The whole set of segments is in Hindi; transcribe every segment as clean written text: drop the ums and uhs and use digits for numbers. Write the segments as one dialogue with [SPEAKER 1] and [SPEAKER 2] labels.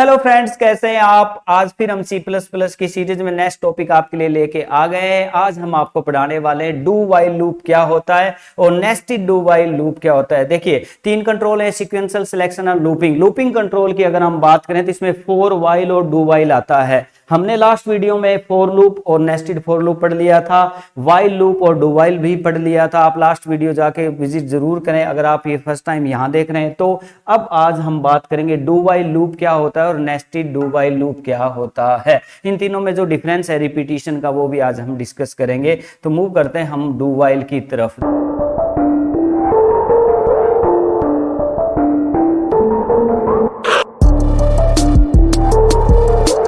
[SPEAKER 1] हेलो फ्रेंड्स, कैसे हैं आप। आज फिर हम सी प्लस प्लस की सीरीज में नेक्स्ट टॉपिक आपके लिए लेके आ गए हैं। आज हम आपको पढ़ाने वाले हैं डू वाइल लूप क्या होता है और नेस्टेड डू वाइल लूप क्या होता है। देखिए, तीन कंट्रोल है, सीक्वेंशियल, सिलेक्शन और लूपिंग। लूपिंग कंट्रोल की अगर हम बात करें तो इसमें फॉर वाइल और डू वाइल आता है। हमने लास्ट वीडियो में फॉर लूप और नेस्टेड फॉर लूप पढ़ लिया था, वाइल लूप और डू वाइल भी पढ़ लिया था। आप लास्ट वीडियो जाके विजिट जरूर करें अगर आप ये फर्स्ट टाइम यहां देख रहे हैं तो। अब आज हम बात करेंगे डू वाइल लूप क्या होता है और नेस्टेड डू वाइल लूप क्या होता है। इन तीनों में जो डिफरेंस है रिपीटिशन का वो भी आज हम डिस्कस करेंगे। तो मूव करते हैं हम डू वाइल की तरफ।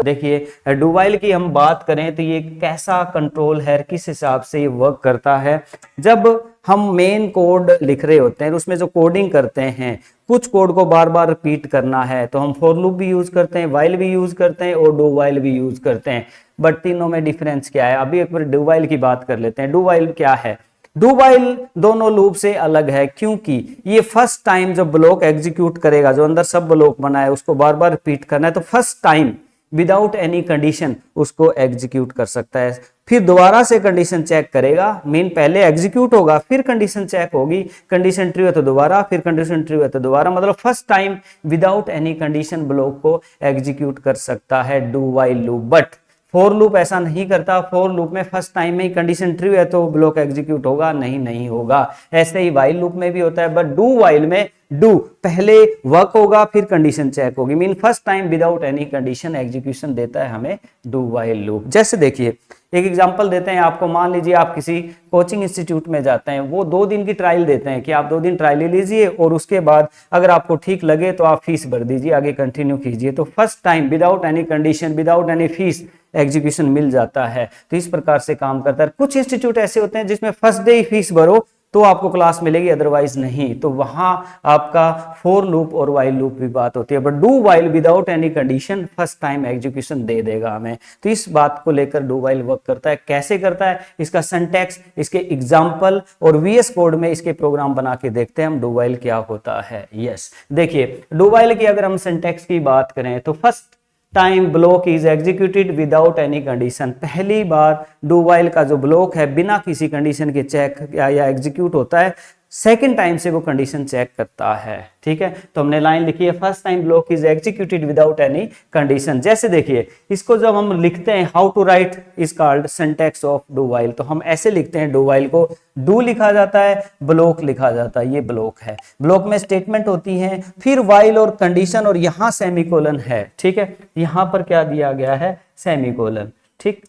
[SPEAKER 1] देखिए, डू वाइल की हम बात करें तो ये कैसा कंट्रोल है, किस हिसाब से ये वर्क करता है। जब हम मेन कोड लिख रहे होते हैं तो उसमें जो कोडिंग करते हैं, कुछ कोड को बार बार रिपीट करना है तो हम फॉर लूप भी यूज करते हैं, वाइल भी यूज करते हैं और डू वाइल भी यूज करते हैं। बट तीनों में डिफरेंस क्या है, अभी एक बार डू वाइल की बात कर लेते हैं। डू वाइल क्या है? डू वाइल दोनों लूप से अलग है क्योंकि ये फर्स्ट टाइम जब ब्लॉक एग्जीक्यूट करेगा, जो अंदर सब ब्लॉक बना है उसको बार बार रिपीट करना है, तो first time without any condition उसको एग्जीक्यूट कर सकता है। फिर दोबारा से कंडीशन चेक करेगा, मीन पहले एग्जीक्यूट होगा फिर कंडीशन चेक होगी, कंडीशन ट्रू है तो दोबारा, फिर कंडीशन ट्रू है तो दोबारा, मतलब first time without any condition block को एग्जीक्यूट कर सकता है do while loop. But for loop ऐसा नहीं करता। फॉर लूप में फर्स्ट टाइम में ही कंडीशन ट्रू है तो ब्लॉक एग्जीक्यूट होगा, नहीं होगा। ऐसे ही वाइल लूप में भी होता है, बट डू वाइल में डू पहले वर्क होगा फिर कंडीशन चेक होगी, mean first time without any condition execution देता है हमें डू वाइल लूप। जैसे देखिए, एक एग्जांपल देते हैं आपको। मान लीजिए आप किसी कोचिंग इंस्टीट्यूट में जाते हैं, वो 2 दिन की ट्रायल देते हैं कि आप 2 दिन ट्रायल ले लीजिए और उसके बाद अगर आपको ठीक लगे तो आप फीस भर दीजिए, आगे कंटिन्यू कीजिए। तो first time without any condition, without any fees execution मिल जाता है। तो इस प्रकार से काम करता है। कुछ इंस्टीट्यूट ऐसे होते हैं जिसमें फर्स्ट डे ही फीस भरो तो आपको क्लास मिलेगी, अदरवाइज नहीं। तो वहां आपका फॉर लूप और वाइल लूप भी बात होती है। But do while without any condition first time execution दे देगा हमें। तो इस बात को लेकर डू वाइल वर्क करता है। कैसे करता है, इसका सिंटैक्स, इसके एग्जांपल और वीएस कोड में इसके प्रोग्राम बना के देखते हैं हम डू वाइल क्या होता है। यस, देखिए डू वाइल की अगर हम सिंटैक्स की बात करें तो first time block is executed without any condition. पहली बार डू वाइल का जो ब्लॉक है बिना किसी कंडीशन के चेक या एग्जीक्यूट होता है, सेकंड टाइम से वो कंडीशन चेक करता है। ठीक है, तो हमने लाइन लिखी है first time block is executed without any condition. जैसे देखिए, इसको जब हम लिखते हैं, how to write is called syntax of do while, तो हम ऐसे लिखते हैं। डू वाइल को डू लिखा जाता है, ब्लॉक लिखा जाता है। ये ब्लॉक है, ब्लॉक में स्टेटमेंट होती है, फिर वाइल और कंडीशन और यहां सेमीकोलन है। ठीक है, यहां पर क्या दिया गया है, सेमीकोलन। ठीक,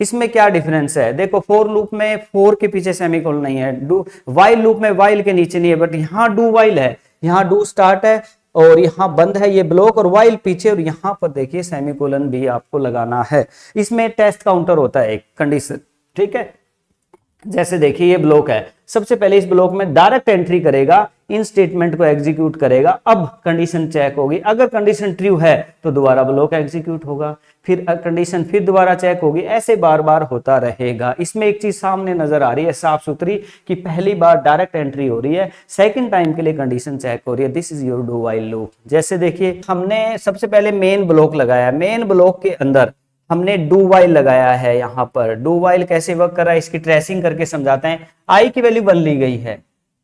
[SPEAKER 1] इसमें क्या डिफरेंस है, देखो फॉर लूप में फॉर के पीछे सेमीकोलन नहीं है, डू वाइल लूप में वाइल के नीचे नहीं है, बट यहाँ डू वाइल है, यहाँ डू स्टार्ट है और यहाँ बंद है ये ब्लॉक, और वाइल पीछे, और यहाँ पर देखिए सेमीकोलन भी आपको लगाना है। इसमें टेस्ट काउंटर होता है एक कंडीशन। ठीक है, जैसे देखिए ये ब्लॉक है, सबसे पहले इस ब्लॉक में डायरेक्ट एंट्री करेगा, इन स्टेटमेंट को एग्जीक्यूट करेगा। अब कंडीशन चेक होगी, अगर कंडीशन ट्रू है तो दोबारा ब्लॉक एग्जीक्यूट होगा, फिर कंडीशन फिर दोबारा चेक होगी, ऐसे बार बार होता रहेगा। इसमें एक चीज सामने नजर आ रही है साफ सुथरी कि पहली बार डायरेक्ट एंट्री हो रही है, सेकंड टाइम के लिए कंडीशन चेक हो रही है। This is your do while loop. जैसे देखिए, हमने सबसे पहले मेन ब्लॉक लगाया, मेन ब्लॉक के अंदर हमने डू वाइल लगाया है। यहाँ पर डू वाइल कैसे वर्क कर रहा है इसकी ट्रेसिंग करके समझाते हैं। आई की वैल्यू 1 ली गई है,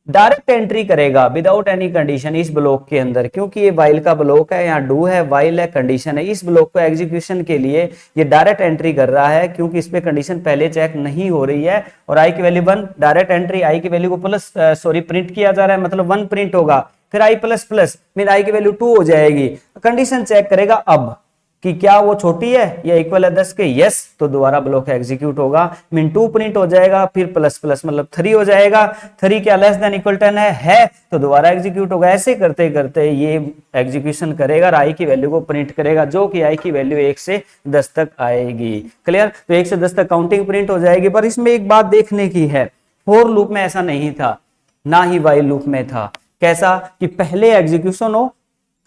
[SPEAKER 1] डायरेक्ट एंट्री करेगा विदाउट एनी कंडीशन इस ब्लॉक के अंदर, क्योंकि ये वाइल का ब्लॉक है, यहाँ डू है, वाइल है, कंडीशन है। इस ब्लॉक को एग्जीक्यूशन के लिए ये डायरेक्ट एंट्री कर रहा है क्योंकि इस पे कंडीशन पहले चेक नहीं हो रही है, और आई की वैल्यू 1, डायरेक्ट एंट्री, आई की वैल्यू को प्रिंट किया जा रहा है, मतलब 1 प्रिंट होगा, फिर आई प्लस प्लस मीन आई की वैल्यू 2 हो जाएगी। कंडीशन चेक करेगा अब कि क्या वो छोटी है या इक्वल है 10 के, यस, तो दोबारा ब्लॉक एग्जीक्यूट होगा, मीन 2 प्रिंट हो जाएगा, फिर प्लस प्लस मतलब 3 हो जाएगा, 3 क्या लेस देन इक्वल 10 है तो दोबारा एग्जीक्यूट होगा। ऐसे करते करते ये एग्जीक्यूशन करेगा और आई की वैल्यू को प्रिंट करेगा, जो कि आई की वैल्यू 1 से 10 तक आएगी। क्लियर, तो 1 से 10 तक काउंटिंग प्रिंट हो जाएगी। पर इसमें एक बात देखने की है, फॉर लूप में ऐसा नहीं था, ना ही वाइल लूप में था। कैसा कि पहले एग्जीक्यूशन हो,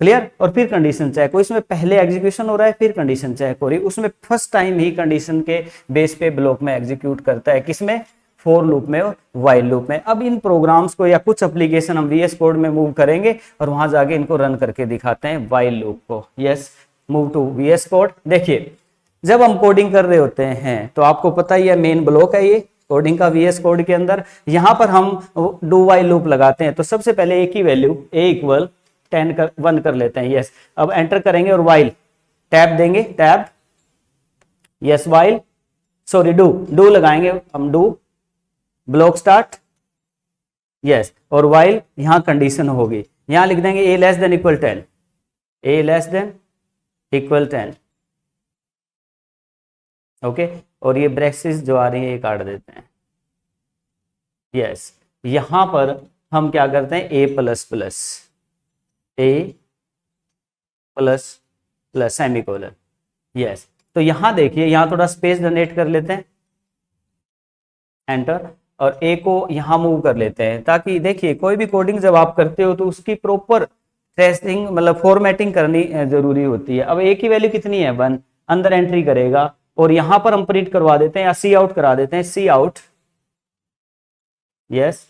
[SPEAKER 1] क्लियर, और फिर कंडीशन चेक हो। इसमें पहले एग्जीक्यूशन हो रहा है फिर कंडीशन चेक हो रही है। उसमें फर्स्ट टाइम ही कंडीशन के बेस पे ब्लॉक में एग्जीक्यूट करता है। किसमें, फोर लूप में और वाइल लूप में। अब इन प्रोग्राम्स को या कुछ एप्लीकेशन हम वीएस कोड में मूव करेंगे और वहां जाके इनको रन करके दिखाते हैं वाइल लूप को। Yes, move to VS code. देखिए जब हम कोडिंग कर रहे होते हैं तो आपको पता ही है मेन ब्लॉक है ये कोडिंग का वीएस कोड के अंदर। यहां पर हम डू वाइल लूप लगाते हैं। तो सबसे पहले एक ही वैल्यू ए इक्वल 10 कर 1 कर लेते हैं। यस, अब एंटर करेंगे और वाइल टैब देंगे, tab, yes while, sorry do लगाएंगे हम, डू ब्लॉक स्टार्ट, यस, और वाइल यहां कंडीशन होगी, यहां लिख देंगे ए लेस देन इक्वल 10, ए लेस देन इक्वल 10, ओके, और ये ब्रेसेस जो आ रही है ये काट देते हैं। यस, यहां पर हम क्या करते हैं ए प्लस प्लस, ए प्लस प्लस सेमीकोलन। यस, तो यहां देखिए यहां थोड़ा स्पेस जनरेट कर लेते हैं, एंटर, और ए को यहां मूव कर लेते हैं ताकि देखिए कोई भी कोडिंग जब आप करते हो तो उसकी प्रॉपर ट्रेसिंग मतलब फॉर्मेटिंग करनी जरूरी होती है। अब ए की वैल्यू कितनी है 1, अंदर एंट्री करेगा और यहां पर हम प्रिंट करवा देते हैं या सी आउट करा देते हैं, सी आउट, यस,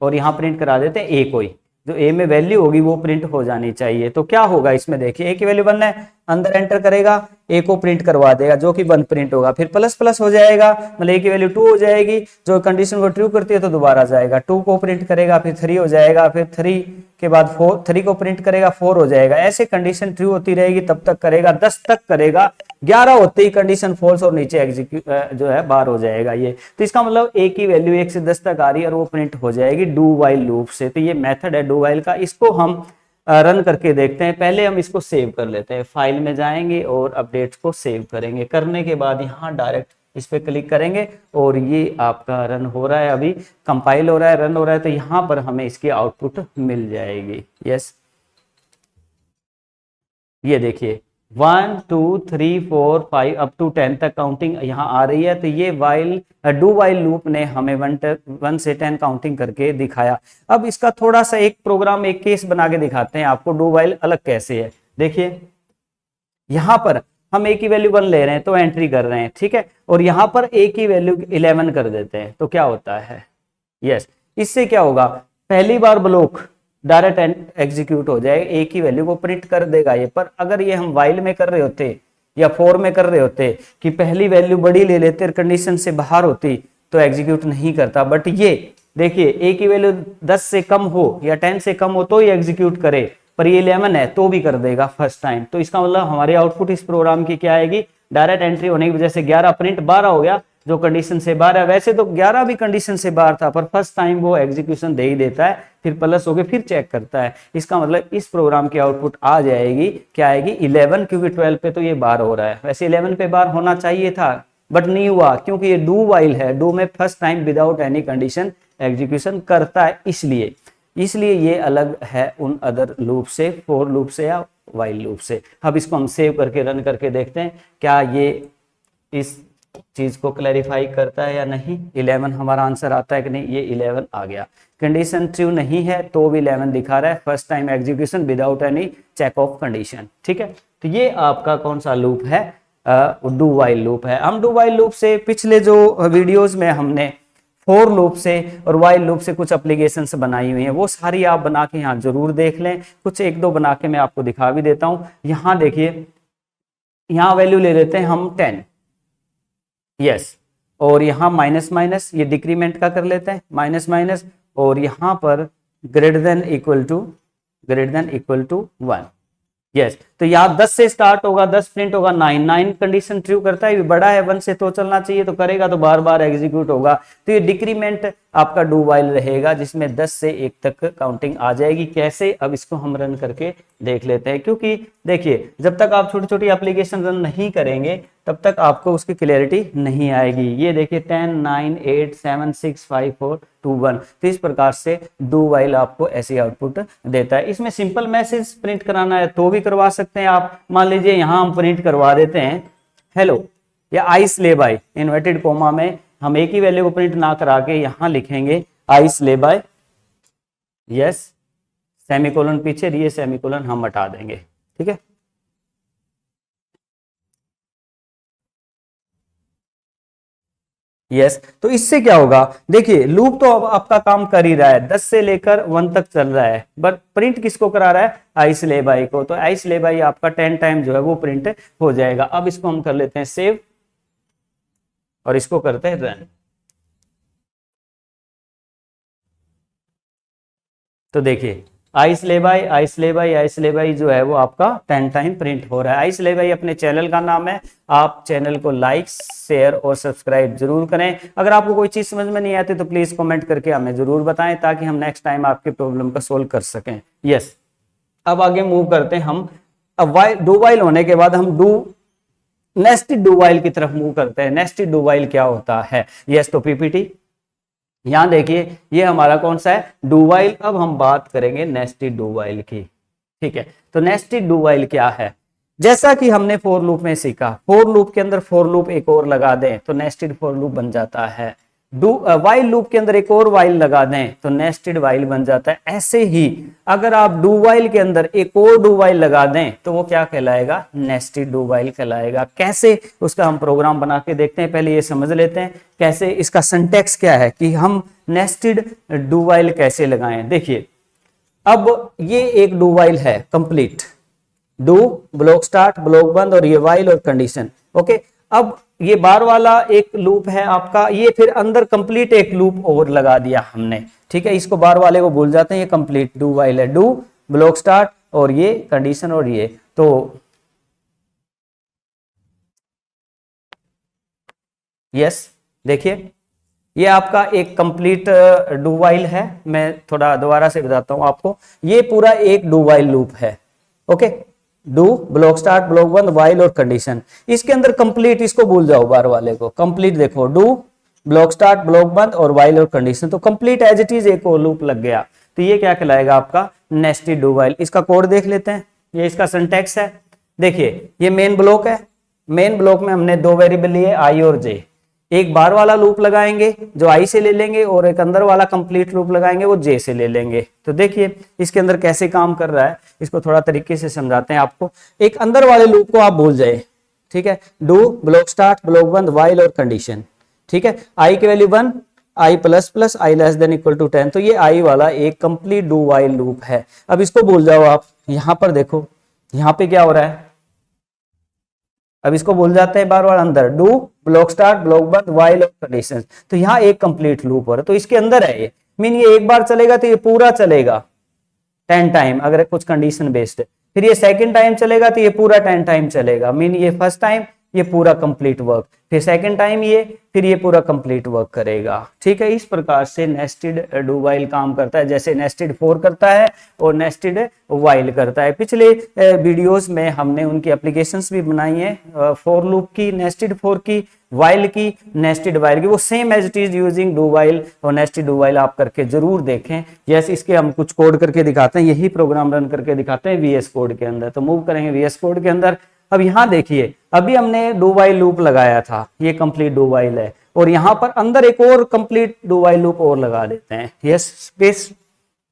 [SPEAKER 1] और यहां प्रिंट करा देते हैं ए को ही, जो ए में वैल्यू होगी वो प्रिंट हो जानी चाहिए। तो क्या होगा इसमें देखिए ए की वैल्यू 1 है, अंदर एंटर करेगा, ए को प्रिंट करवा देगा जो कि 1 प्रिंट होगा, फिर प्लस प्लस हो जाएगा मतलब ए की वैल्यू 2 हो जाएगी, जो कंडीशन को ट्रू करती है तो दोबारा जाएगा, 2 को प्रिंट करेगा, फिर 3 हो जाएगा, फिर 3 के बाद 4, 3 को प्रिंट करेगा 4 हो जाएगा। ऐसे कंडीशन ट्रू होती रहेगी तब तक करेगा, 10 तक करेगा, 11 होते ही कंडीशन फॉल्स और नीचे एग्जीक्यूट जो है बाहर हो जाएगा ये। तो इसका मतलब ए की वैल्यू 1 से 10 तक आ रही है और वो प्रिंट हो जाएगी डू वाइल लूप से। तो ये मेथड है डू वाइल का, इसको हम रन करके देखते हैं। पहले हम इसको सेव कर लेते हैं, फाइल में जाएंगे और अपडेट्स को सेव करेंगे, करने के बाद यहाँ डायरेक्ट इस पे क्लिक करेंगे और ये आपका रन हो रहा है, अभी कंपाइल हो रहा है, रन हो रहा है, तो यहाँ पर हमें इसकी आउटपुट मिल जाएगी। यस, ये देखिए 1 2 3 4 5 अप टू 10 तक काउंटिंग यहाँ आ रही है। तो ये वाइल डू वाइल लूप ने हमें 1 से 10 काउंटिंग करके दिखाया। अब इसका थोड़ा सा एक प्रोग्राम, एक केस बना के दिखाते हैं आपको डू वाइल अलग कैसे है। देखिए यहाँ पर हम ए की वैल्यू 1 ले रहे हैं तो एंट्री कर रहे हैं, ठीक है, और यहाँ पर ए की वैल्यू 11 कर देते हैं तो क्या होता है। यस, इससे क्या होगा, पहली बार ब्लॉक डायरेक्ट एग्जीक्यूट हो जाएगा, ए की वैल्यू को प्रिंट कर देगा ये। पर अगर ये हम वाइल में कर रहे होते या फोर में कर रहे होते कि पहली वैल्यू बड़ी ले लेते और कंडीशन से बाहर होती तो एग्जीक्यूट नहीं करता। बट ये देखिए ए की वैल्यू 10 से कम हो या 10 से कम हो तो ही एग्जीक्यूट करे, पर ये 11 है तो भी कर देगा फर्स्ट टाइम। तो इसका मतलब हमारी आउटपुट इस प्रोग्राम की क्या आएगी, डायरेक्ट एंट्री होने की वजह से 11 प्रिंट, 12 हो गया जो कंडीशन से बाहर है। वैसे तो 11 भी कंडीशन से बाहर था पर फर्स्ट टाइम वो एग्जीक्यूशन दे ही देता है, फिर प्लस हो गए फिर चेक करता है। इसका मतलब इस प्रोग्राम की आउटपुट आ जाएगी, क्या आएगी 11, क्योंकि 12 पे तो ये बाहर हो रहा है। वैसे 11 पे बाहर होना चाहिए था बट नहीं हुआ क्योंकि ये डू वाइल है, डू में first time without any condition execution करता है, इसलिए ये अलग है उन अदर लूप से, फोर लूप से या वाइल लूप से। अब इसको हम सेव करके रन करके देखते हैं क्या ये इस चीज को क्लैरिफाई करता है या नहीं। 11 हमारा आंसर आता है कि नहीं, ये 11 आ गया। कंडीशन ट्रू नहीं है तो भी 11 दिखा रहा है, first time execution without any check of condition, ठीक है। तो ये आपका कौन सा लूप है, डू वाइल लूप है। हम डू वाइल लूप से पिछले जो वीडियोस में हमने फोर लूप से और वाइल लूप से कुछ एप्लीकेशंस बनाई हुई हैं, वो सारी आप बना के यहाँ जरूर देख लें। कुछ एक दो बना के मैं आपको दिखा भी देता हूँ। यहाँ देखिए, यहाँ वैल्यू ले लेते हैं हम 10, यस, और यहाँ माइनस माइनस ये डिक्रीमेंट का कर लेते हैं, माइनस माइनस, और यहाँ पर greater than equal to 1, yes. तो यहाँ 10 से स्टार्ट होगा, 10 प्रिंट होगा, 9 कंडीशन ट्रू करता है, बड़ा है 1 से तो चलना चाहिए तो करेगा, तो बार बार एग्जीक्यूट होगा। तो ये डिक्रीमेंट आपका डू वाइल रहेगा जिसमें 10 से 1 तक काउंटिंग आ जाएगी। कैसे, अब इसको हम रन करके देख लेते हैं, क्योंकि देखिए जब तक आप छोटी छोटी एप्लीकेशन रन नहीं करेंगे तब तक आपको उसकी क्लियरिटी नहीं आएगी। ये देखिए 10 9 8 7 6 5 4 2 1, तो इस प्रकार से डू वाइल आपको ऐसी आउटपुट देता है। इसमें सिंपल मैसेज प्रिंट कराना है तो भी करवा सकते हैं आप। मान लीजिए यहाँ हम प्रिंट करवा देते हैं हेलो या आई स्ले बाय, इन्वर्टेड कोमा में हम एक ही वैल्यू को प्रिंट ना करा के यहाँ लिखेंगे आई स्ले बाय, यस, सेमीकोलन पीछे, ये सेमीकोलन हम हटा देंगे, ठीक है। यस तो इससे क्या होगा, देखिए लूप तो अब आपका काम कर ही रहा है, 10 से लेकर 1 तक चल रहा है, बट प्रिंट किसको करा रहा है, आई स्लैब आई को। तो आई स्लैब आई आपका 10 टाइम जो है वो प्रिंट हो जाएगा। अब इसको हम कर लेते हैं सेव और इसको करते हैं रन। तो देखिए आई स्लैब आई जो है वो आपका 10 टाइम प्रिंट हो रहा है। आई स्लैब आई अपने चैनल का नाम है। आप चैनल को लाइक शेयर और सब्सक्राइब जरूर करें। अगर आपको कोई चीज समझ में नहीं आती तो प्लीज कमेंट करके हमें जरूर बताएं ताकि हम नेक्स्ट टाइम आपके प्रॉब्लम को सोल्व कर सकें। यस अब आगे मूव करते हैं हम। अब वाइल डू वाइल होने के बाद हम डू नेस्टेड डू वाइल की तरफ मूव करते हैं। नेस्टेड डू वाइल क्या होता है, यस तो पीपीटी यहां देखिए ये हमारा कौन सा है, डू वाइल। अब हम बात करेंगे नेस्टेड डू वाइल की। ठीक है तो नेस्टेड डू वाइल क्या है, जैसा कि हमने फॉर लूप में सीखा, फॉर लूप के अंदर फॉर लूप एक और लगा दें तो नेस्टेड फॉर लूप बन जाता है। वाइल लूप के अंदर एक और वाइल लगा दें तो नेस्टेड वाइल बन जाता है। ऐसे ही अगर आप डू वाइल के अंदर एक और डू वाइल लगा दें तो वो क्या कहलाएगा, नेस्टेड डू वाइल कहलाएगा। कैसे, उसका हम प्रोग्राम बना के देखते हैं। पहले ये समझ लेते हैं कैसे, इसका सिंटैक्स क्या है कि हम नेस्टेड डू वाइल कैसे लगाएं। देखिए अब ये एक डू वाइल है complete, do block start block बंद और ये वाइल और कंडीशन। ओके अब ये बार वाला एक लूप है आपका, ये फिर अंदर कंप्लीट एक लूप और लगा दिया हमने। ठीक है इसको बार वाले को भूल जाते हैं, ये कंप्लीट डू वाइल है, डू ब्लॉक स्टार्ट और ये कंडीशन और ये। तो यस देखिए ये आपका एक कंप्लीट डू वाइल है। मैं थोड़ा दोबारा से बताता हूं आपको, ये पूरा एक डू वाइल लूप है। Okay do block start block बंद वाइल और कंडीशन, इसके अंदर कंप्लीट, इसको भूल जाओ बार वाले को, कंप्लीट देखो डू ब्लॉक स्टार्ट ब्लॉक बंद और वाइल और कंडीशन, तो कंप्लीट एज इट इज एक और लूप लग गया। तो ये क्या कहलाएगा आपका नेस्टेड डू वाइल। इसका कोड देख लेते हैं, ये इसका सिंटैक्स है। देखिए ये मेन ब्लॉक है, मेन ब्लॉक में हमने दो वेरिएबल लिए आई और जे। एक बार वाला लूप लगाएंगे जो आई से ले लेंगे और एक अंदर वाला कंप्लीट लूप लगाएंगे वो जे से ले लेंगे। तो देखिए इसके अंदर कैसे काम कर रहा है, इसको थोड़ा तरीके से समझाते हैं आपको। एक अंदर वाले लूप को आप भूल जाए, ठीक है, डू ब्लॉक स्टार्ट ब्लॉक बंद वाइल और कंडीशन। ठीक है आई की value 1 I plus plus I less than equal to 10, तो ये आई वाला एक कंप्लीट डू वाइल लूप है। अब इसको भूल जाओ आप, यहां पर देखो यहां पे क्या हो रहा है, अब इसको भूल जाते हैं बार बार, अंदर डू ब्लॉक स्टार्ट ब्लॉक बंद वाइल और कंडीशन, तो यहाँ एक कंप्लीट लूप हो रहा है। तो इसके अंदर है ये, मीन ये एक बार चलेगा तो ये पूरा चलेगा 10 टाइम अगर कुछ कंडीशन बेस्ड है, फिर ये सेकंड टाइम चलेगा तो ये पूरा 10 टाइम चलेगा, मीन ये फर्स्ट टाइम ये पूरा कंप्लीट वर्क, फिर सेकंड टाइम ये, फिर ये पूरा कंप्लीट वर्क करेगा। ठीक है इस प्रकार से नेस्टेड डू वाइल काम करता है, जैसे नेस्टेड फॉर करता है और नेस्टेड वाइल करता है। पिछले वीडियोस में हमने उनकी एप्लीकेशंस भी बनाई हैं, फॉर लूप की, नेस्टेड फॉर की, वाइल की, नेस्टेड वाइल की, वो same as it is using do while और नेस्टेड डू वाइल आप करके जरूर देखें। जैसे इसके हम कुछ कोड करके दिखाते हैं, यही प्रोग्राम रन करके दिखाते हैं वीएस कोड के अंदर। तो मूव करेंगे वीएस कोड के अंदर। अब यहां देखिए अभी हमने डू वाइल लूप लगाया था, ये कंप्लीट डू वाइल है, और यहां पर अंदर एक और कंप्लीट डू वाइल लूप और लगा देते हैं, यस स्पेस,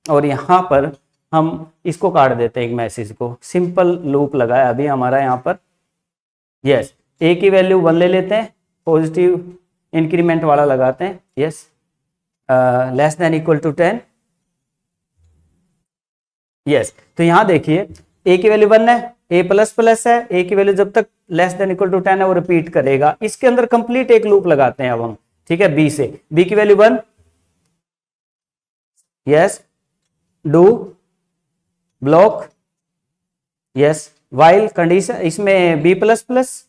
[SPEAKER 1] और यहां पर हम इसको काट देते हैं एक मैसेज को, सिंपल लूप लगाया अभी हमारा यहां पर। यस ए की वैल्यू 1 ले लेते हैं, पॉजिटिव इंक्रीमेंट वाला लगाते हैं, yes less than equal to 10। Yes तो यहां देखिए ए की वैल्यू 1 है, ए प्लस प्लस है, ए की वैल्यू जब तक लेस देन इक्वल टू 10 है वो रिपीट करेगा। इसके अंदर कंप्लीट एक लूप लगाते हैं अब हम, ठीक है, बी से, बी की value 1, yes do block, yes while condition, इसमें b plus plus,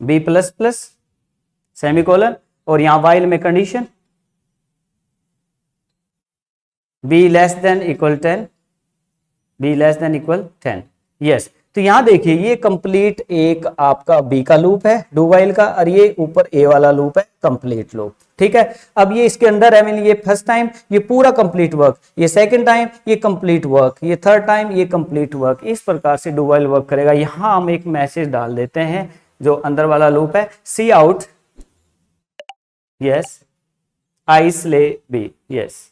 [SPEAKER 1] b plus plus semicolon, और यहां वाइल में condition b less than equal 10, b less than equal 10। Yes तो यहां देखिए ये कंप्लीट एक आपका बी का लूप है डू वाइल का, और ये ऊपर ए वाला लूप है कंप्लीट लूप। ठीक है अब ये इसके अंदर है, मीन ये फर्स्ट टाइम ये पूरा कंप्लीट वर्क, ये सेकंड टाइम ये कंप्लीट वर्क, ये थर्ड टाइम ये कंप्लीट वर्क, इस प्रकार से डू वाइल वर्क करेगा। यहां हम एक मैसेज डाल देते हैं जो अंदर वाला लूप है, सी आउट, यस आई स्ले b, yes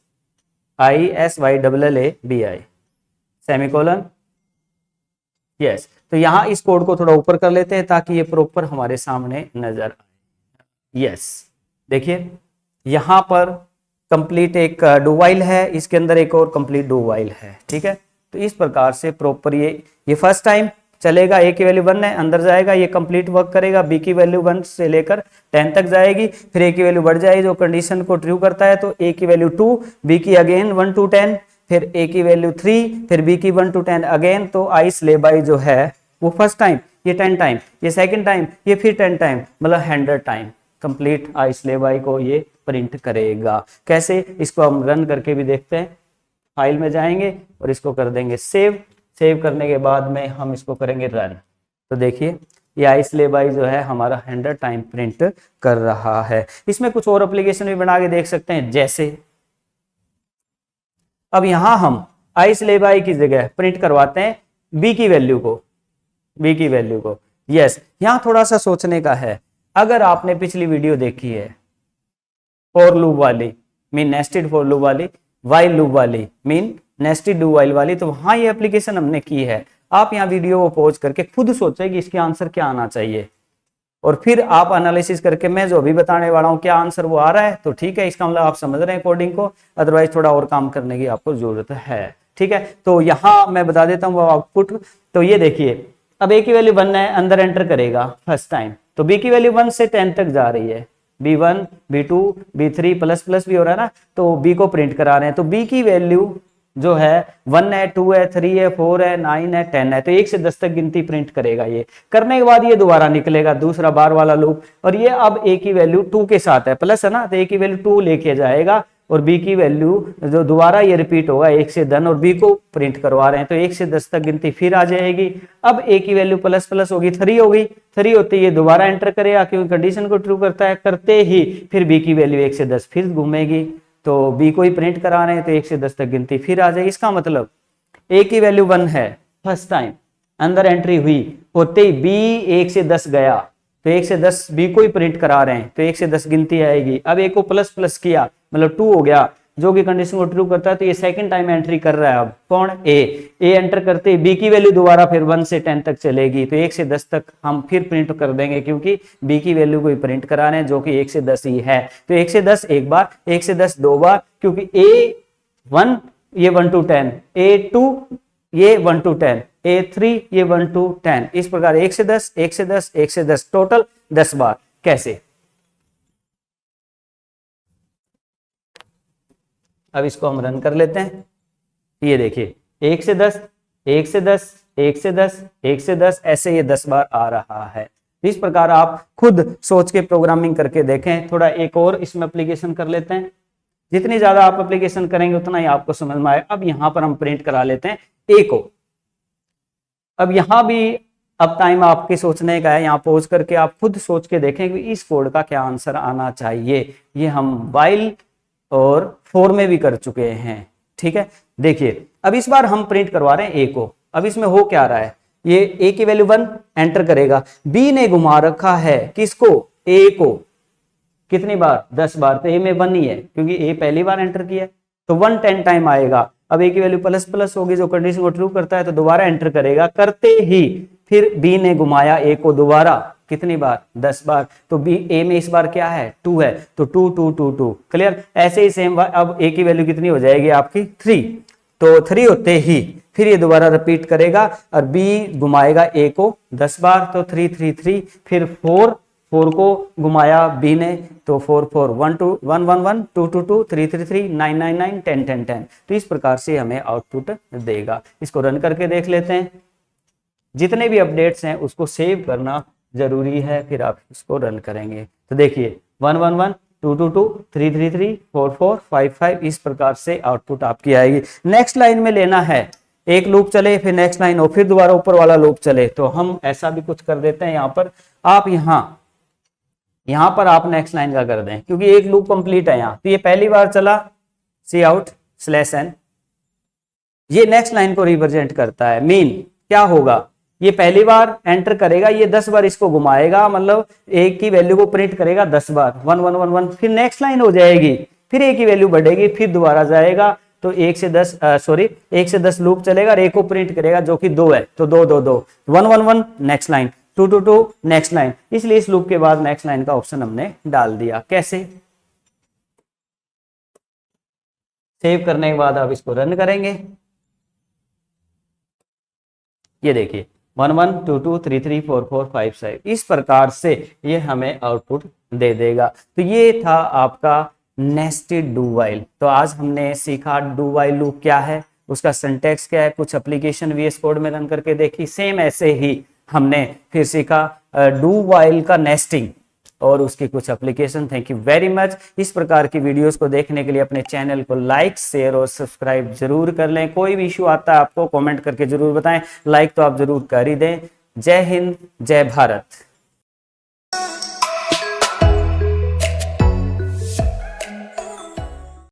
[SPEAKER 1] I S Y double L A B I semicolon, yes, तो यहाँ इस कोड को थोड़ा ऊपर कर लेते हैं ताकि ये प्रॉपर हमारे सामने नजर आए। यस, देखिए यहाँ पर कंप्लीट एक डू वाइल है, इसके अंदर एक और कंप्लीट डू वाइल है, ठीक है। तो इस प्रकार से प्रॉपर ये फर्स्ट टाइम चलेगा, ए की वैल्यू 1 है, अंदर जाएगा, ये कंप्लीट वर्क करेगा, बी की वैल्यू 1 से लेकर 10 तक जाएगी, फिर ए की वैल्यू बढ़ जाएगी जो कंडीशन को ट्रू करता है, तो ए की वैल्यू 2, बी की अगेन 1 to 10, फिर ए की वैल्यू 3, फिर बी की 1 to 10 अगेन। तो आई स्ले बाई जो है वो फर्स्ट टाइम, ये 10 टाइम, ये सेकंड टाइम, ये फिर 10 टाइम, मतलब 100 time complete I slay by को ये प्रिंट करेगा। कैसे, इसको हम रन करके भी देखते हैं। फाइल में जाएंगे और इसको कर देंगे सेव, सेव करने के बाद में हम इसको करेंगे रन। तो देखिए ये आई स्ले बाई जो है हमारा 100 टाइम प्रिंट कर रहा है। इसमें कुछ और एप्लीकेशन भी बना के देख सकते हैं, जैसे अब यहां हम आई स्ले बाई की जगह प्रिंट करवाते हैं बी की वैल्यू को, बी की वैल्यू को। यस, यहां थोड़ा सा सोचने का है। अगर आपने पिछली वीडियो देखी है फॉर लूप वाली, मीन नेस्टेड फॉर लूप वाली, वाइल लूप वाली, मीन नेस्टेड डू वाइल वाली, तो वहां ये एप्लीकेशन हमने की है। आप यहाँ वीडियो को पॉज करके खुद सोचें कि इसके आंसर क्या आना चाहिए, और फिर आप एनालिसिस करके मैं जो भी बताने वाला हूँ क्या आंसर वो आ रहा है तो ठीक है, इसका मतलब आप समझ रहे हैं कोडिंग को, अदरवाइज थोड़ा और काम करने की आपको जरूरत है, ठीक है। तो यहाँ मैं बता देता हूँ वो आउटपुट। तो ये देखिए, अब ए की वैल्यू 1 है, अंदर एंटर करेगा फर्स्ट टाइम, तो बी की वैल्यू 1 से 10 तक जा रही है, B1, B2, B3 plus plus भी हो रहा है ना, तो B को प्रिंट करा रहे हैं। तो B की वैल्यू जो है 1 है, 2 है, 3 है, 4 है, 9 है, 10 है, तो 1 से 10 तक गिनती प्रिंट करेगा। ये करने के बाद ये दोबारा निकलेगा दूसरा बार वाला लूप, और ये अब ए की वैल्यू 2 के साथ है, प्लस है ना, तो ए की वैल्यू 2 लेके जाएगा, और बी की वैल्यू जो दोबारा ये रिपीट होगा 1 से 10, और बी को प्रिंट करवा रहे हैं तो 1 से 10 तक गिनती फिर आ जाएगी। अब ए की वैल्यू प्लस प्लस होगी, 3 हो गई, 3 होते ही ये दोबारा एंटर करेगा क्योंकि कंडीशन को ट्रू करता है, करते ही फिर बी की वैल्यू 1 से 10 फिर घूमेगी, तो बी को ही प्रिंट करा रहे हैं तो 1 से 10 तक गिनती फिर आ जाएगी। इसका मतलब ए की वैल्यू 1 है, फर्स्ट टाइम अंदर एंट्री हुई, होते ही बी 1 से 10 गया, तो 1 से 10 बी को ही प्रिंट करा रहे हैं तो 1 से 10 गिनती आएगी। अब ए को प्लस प्लस किया मतलब 2 हो गया, जो कि कंडीशन को ट्रू करता है, तो ये सेकंड टाइम एंट्री कर रहा है। अब कौन, ए एंटर करते ही बी की वैल्यू दोबारा फिर 1 से 10 तक चलेगी, तो 1 से 10 तक हम फिर प्रिंट कर देंगे क्योंकि बी की वैल्यू को ही प्रिंट करा रहे हैं जो कि 1 से 10 ही है। तो 1 से 10 एक बार, 1 से 10 दो बार, क्योंकि A1 ये 1 to 10, A2 ये 1 to 10, A3 ये 1 to 10, इस प्रकार 1 से 10, 1 से 10, 1 से 10 टोटल 10 बार। कैसे, अब इसको हम रन कर लेते हैं। ये देखिए 1 से 10, 1 से 10, 1 से 10, 1 से 10, ऐसे ये 10 बार आ रहा है। इस प्रकार आप खुद सोच के प्रोग्रामिंग करके देखें। थोड़ा एक और इसमें एप्लीकेशन कर लेते हैं, जितनी ज्यादा आप एप्लीकेशन करेंगे उतना ही आपको समझ में आए। अब यहां पर हम प्रिंट करा लेते हैं ए को। अब यहां भी अब टाइम आपके सोचने का है, यहाँ पॉज करके आप खुद सोच के देखें कि इस कोड का क्या आंसर आना चाहिए। ये हम व्हाइल और फॉर में भी कर चुके हैं, ठीक है। देखिए अब इस बार हम प्रिंट करवा रहे हैं ए को। अब इसमें हो क्या रहा है, ये ए की वैल्यू 1 एंटर करेगा, बी ने घुमा रखा है किसको, ए को, कितनी बार, 10 बार, तो ए में 1 ही है क्योंकि ए पहली बार एंटर किया है, तो 1 10 टाइम आएगा। अब ए की वैल्यू प्लस प्लस होगी जो कंडीशन को ट्रू करता है, तो दोबारा एंटर करेगा, करते ही फिर बी ने घुमाया ए को दोबारा, कितनी बार, 10 बार, तो बी ए में इस बार क्या है, 2 है, तो 2 2 2 2 क्लियर। ऐसे ही सेम अब ए की वैल्यू कितनी हो जाएगी आपकी 3, तो 3 होते ही फिर ये दोबारा रिपीट करेगा और बी घुमाएगा ए को 10 बार, तो 3 3 3, फिर 4 को घुमाया बी ने, तो 4 4 1 2 1 1 1 2 2 2 3 3 3 9 9 9 10 10 10, तो इस प्रकार से हमें आउटपुट देगा। इसको रन करके देख लेते हैं। जितने भी अपडेट्स हैं उसको सेव करना जरूरी है, फिर आप इसको रन करेंगे तो देखिए 1 1 1 2 2 2 3 3 3 4 4 5 5, इस प्रकार से आउटपुट आपकी आएगी। नेक्स्ट लाइन में लेना है, एक लूप चले फिर नेक्स्ट लाइन हो फिर दोबारा ऊपर वाला लूप चले, तो हम ऐसा भी कुछ कर देते हैं। यहाँ पर आप यहाँ पर आप नेक्स्ट लाइन का कर दें क्योंकि एक लूप कंप्लीट है यहाँ, तो ये पहली बार चला सी आउट /n, ये नेक्स्ट लाइन को रिप्रेजेंट करता है। मीन क्या होगा, ये पहली बार एंटर करेगा, ये 10 बार इसको घुमाएगा, मतलब ए की वैल्यू को प्रिंट करेगा 10 बार, 1 1 1 1, फिर नेक्स्ट लाइन हो जाएगी, फिर ए की वैल्यू बढ़ेगी, फिर दोबारा जाएगा तो 1 से 10 लूप चलेगा और एक को प्रिंट करेगा जो कि 2 है, तो 2 2 2, 1 1 1 नेक्स्ट लाइन, 2 2 2 नेक्स्ट लाइन, इसलिए इस लूप के बाद नेक्स्ट लाइन का ऑप्शन हमने डाल दिया। कैसे? सेव करने के बाद आप इसको रन करेंगे, ये देखिए 1 1 2 2 3 3 4 4 5 6, इस प्रकार से ये हमें आउटपुट दे देगा। तो ये था आपका नेस्टेड डू वाइल। तो आज हमने सीखा डू वाइल लूप क्या है, उसका सिंटैक्स क्या है, कुछ एप्लीकेशन VS कोड में रन करके देखी। सेम ऐसे ही हमने फिर सीखा डू वाइल का नेस्टिंग और उसकी कुछ application. Thank you very much. इस प्रकार की वीडियोस को देखने के लिए अपने चैनल को लाइक, शेयर और सब्सक्राइब जरूर कर लें। कोई भी इशू आता है आपको कमेंट करके जरूर बताएं, लाइक तो आप जरूर कर ही दें। जय हिंद, जय भारत।